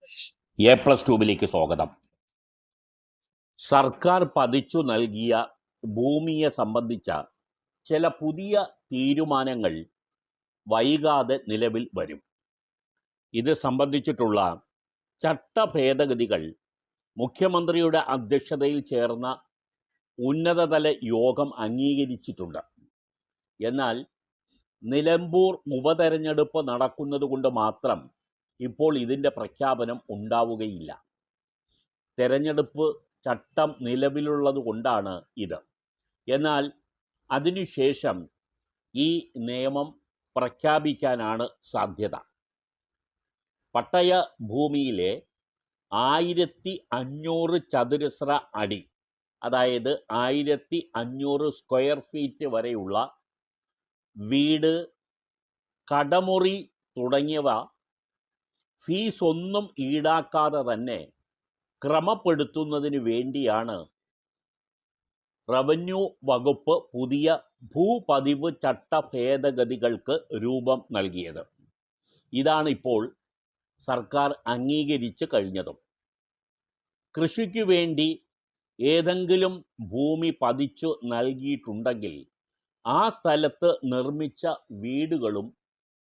A+ ട്യൂബിലേക്ക് സ്വാഗതം. സർക്കാർ പതിച്ചു നൽകിയ ഭൂമിയെ സംബന്ധിച്ച ചില പുതിയ തീരുമാനങ്ങൾ വൈകാതെ നിലവിൽ വരും. ഇത് സംബന്ധിച്ചിട്ടുള്ള ചട്ടഭേദഗതികൾ മുഖ്യമന്ത്രിയുടെ അധ്യക്ഷതയിൽ ചേർന്ന ഉന്നതതല യോഗം അംഗീകരിച്ചിട്ടുണ്ട്. എന്നാൽ നിലമ്പൂർ ഉപതെരഞ്ഞെടുപ്പ് നടക്കുന്നതുകൊണ്ട് മാത്രം ഇപ്പോൾ ഇതിൻ്റെ പ്രഖ്യാപനം ഉണ്ടാവുകയില്ല. തെരഞ്ഞെടുപ്പ് ചട്ടം നിലവിലുള്ളത് കൊണ്ടാണ് ഇത്. എന്നാൽ അതിനുശേഷം ഈ നിയമം പ്രഖ്യാപിക്കാനാണ് സാധ്യത. പട്ടയ ഭൂമിയിലെ 1500 ചതുരശ്ര അടി, അതായത് 1500 സ്ക്വയർ ഫീറ്റ് വരെയുള്ള വീട്, കടമുറി തുടങ്ങിയവ ഫീസ് ഒന്നും ഈടാക്കാതെ തന്നെ ക്രമപ്പെടുത്തുന്നതിന് വേണ്ടിയാണ് റവന്യൂ വകുപ്പ് പുതിയ ഭൂപതിവ് ചട്ട ഭേദഗതികൾക്ക് രൂപം നൽകിയത്. ഇതാണ് ഇപ്പോൾ സർക്കാർ അംഗീകരിച്ച് കഴിഞ്ഞതും. കൃഷിക്ക് വേണ്ടി ഏതെങ്കിലും ഭൂമി പതിച്ചു നൽകിയിട്ടുണ്ടെങ്കിൽ ആ സ്ഥലത്ത് നിർമ്മിച്ച വീടുകളും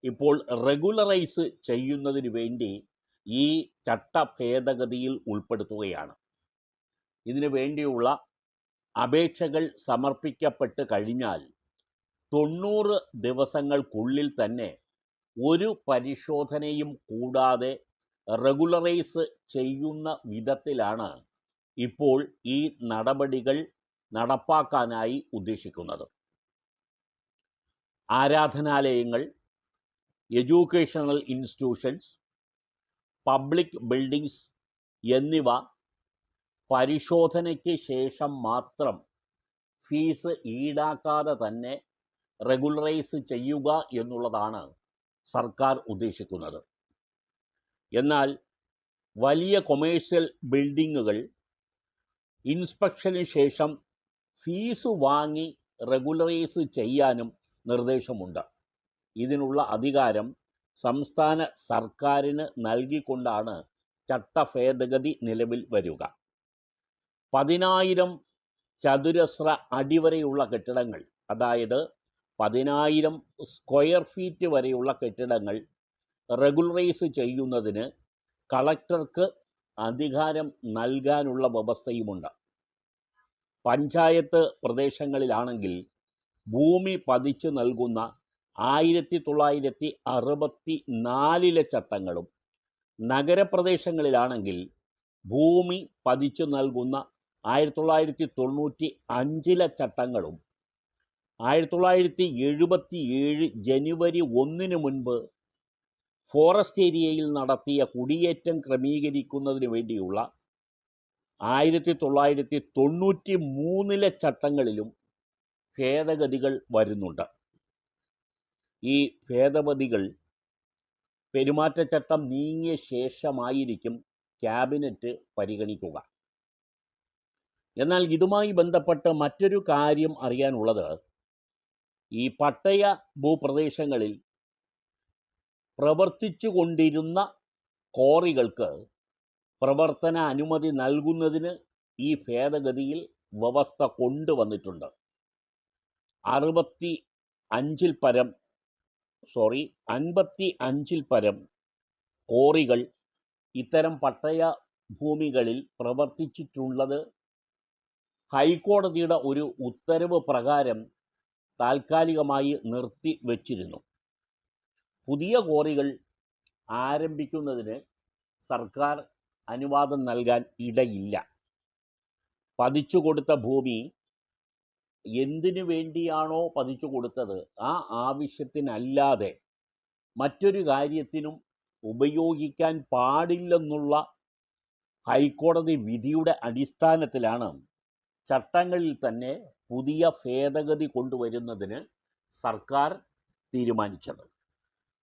ഇപ്പോൾ റെഗുലറൈസ് ചെയ്യുന്നതിന് വേണ്ടി ഈ ചട്ട ഭേദഗതിയിൽ ഉൾപ്പെടുത്തുകയാണ്. ഇതിനു വേണ്ടിയുള്ള അപേക്ഷകൾ സമർപ്പിക്കപ്പെട്ട് കഴിഞ്ഞാൽ 90 ദിവസങ്ങൾക്കുള്ളിൽ തന്നെ ഒരു പരിശോധനയും കൂടാതെ റെഗുലറൈസ് ചെയ്യുന്ന വിധത്തിലാണ് ഇപ്പോൾ ഈ നടപടികൾ നടപ്പാക്കാനായി ഉദ്ദേശിക്കുന്നത്. ആരാധനാലയങ്ങൾ, എഡ്യൂക്കേഷണൽ ഇൻസ്റ്റിറ്റ്യൂഷൻസ്, പബ്ലിക് ബിൽഡിങ്സ് എന്നിവ പരിശോധനയ്ക്ക് ശേഷം മാത്രം ഫീസ് ഈടാക്കാതെ തന്നെ റെഗുലറൈസ് ചെയ്യുക എന്നുള്ളതാണ് സർക്കാർ ഉദ്ദേശിക്കുന്നത്. എന്നാൽ വലിയ കൊമേഴ്ഷ്യൽ ബിൽഡിങ്ങുകൾ ഇൻസ്പെക്ഷന് ശേഷം ഫീസ് വാങ്ങി റെഗുലറൈസ് ചെയ്യാനും നിർദ്ദേശമുണ്ട്. ഇതിനുള്ള അധികാരം സംസ്ഥാന സർക്കാരിന് നൽകിക്കൊണ്ടാണ് ചട്ടഭേദഗതി നിലവിൽ വരിക. 10,000 ചതുരശ്ര അടി വരെയുള്ള കെട്ടിടങ്ങൾ, അതായത് 10,000 സ്ക്വയർ ഫീറ്റ് വരെയുള്ള കെട്ടിടങ്ങൾ റെഗുലറൈസ് ചെയ്യുന്നതിന് കളക്ടർക്ക് അധികാരം നൽകാനുള്ള വ്യവസ്ഥയുമുണ്ട്. പഞ്ചായത്ത് പ്രദേശങ്ങളിലാണെങ്കിൽ ഭൂമി പതിച്ചു നൽകുന്ന 1964 ചട്ടങ്ങളും, നഗരപ്രദേശങ്ങളിലാണെങ്കിൽ ഭൂമി പതിച്ചു നൽകുന്ന 1995 ചട്ടങ്ങളും, 1977 ജനുവരി 1 മുൻപ് ഫോറസ്റ്റ് ഏരിയയിൽ നടത്തിയ കുടിയേറ്റം ക്രമീകരിക്കുന്നതിന് വേണ്ടിയുള്ള 1993 ചട്ടങ്ങളിലും ഭേദഗതികൾ വരുന്നുണ്ട്. ഈ ഭേദഗതികൾ പെരുമാറ്റച്ചട്ടം നീങ്ങിയ ശേഷമായിരിക്കും ക്യാബിനറ്റ് പരിഗണിക്കുക. എന്നാൽ ഇതുമായി ബന്ധപ്പെട്ട് മറ്റൊരു കാര്യം അറിയാനുള്ളത്, ഈ പട്ടയ ഭൂപ്രദേശങ്ങളിൽ പ്രവർത്തിച്ചു കൊണ്ടിരുന്ന ക്വാറികൾക്ക് പ്രവർത്തന അനുമതി നൽകുന്നതിന് ഈ ഭേദഗതിയിൽ വ്യവസ്ഥ കൊണ്ടുവന്നിട്ടുണ്ട്. 55 പരം ക്വാറികൾ ഇത്തരം പട്ടയ ഭൂമികളിൽ പ്രവർത്തിച്ചിട്ടുള്ളത് ഹൈക്കോടതിയുടെ ഒരു ഉത്തരവ് പ്രകാരം താൽക്കാലികമായി നിർത്തിവച്ചിരുന്നു. പുതിയ ക്വാറികൾ ആരംഭിക്കുന്നതിന് സർക്കാർ അനുവാദം നൽകാൻ ഇടയില്ല. പതിച്ചു കൊടുത്ത ഭൂമി എന്തിനു വേണ്ടിയാണോ പതിച്ചു കൊടുത്തത് ആ ആവശ്യത്തിനല്ലാതെ മറ്റൊരു കാര്യത്തിനും ഉപയോഗിക്കാൻ പാടില്ലെന്നുള്ള ഹൈക്കോടതി വിധിയുടെ അടിസ്ഥാനത്തിലാണ് ചട്ടങ്ങളിൽ തന്നെ പുതിയ ഭേദഗതി കൊണ്ടുവരുന്നതിന് സർക്കാർ തീരുമാനിച്ചത്.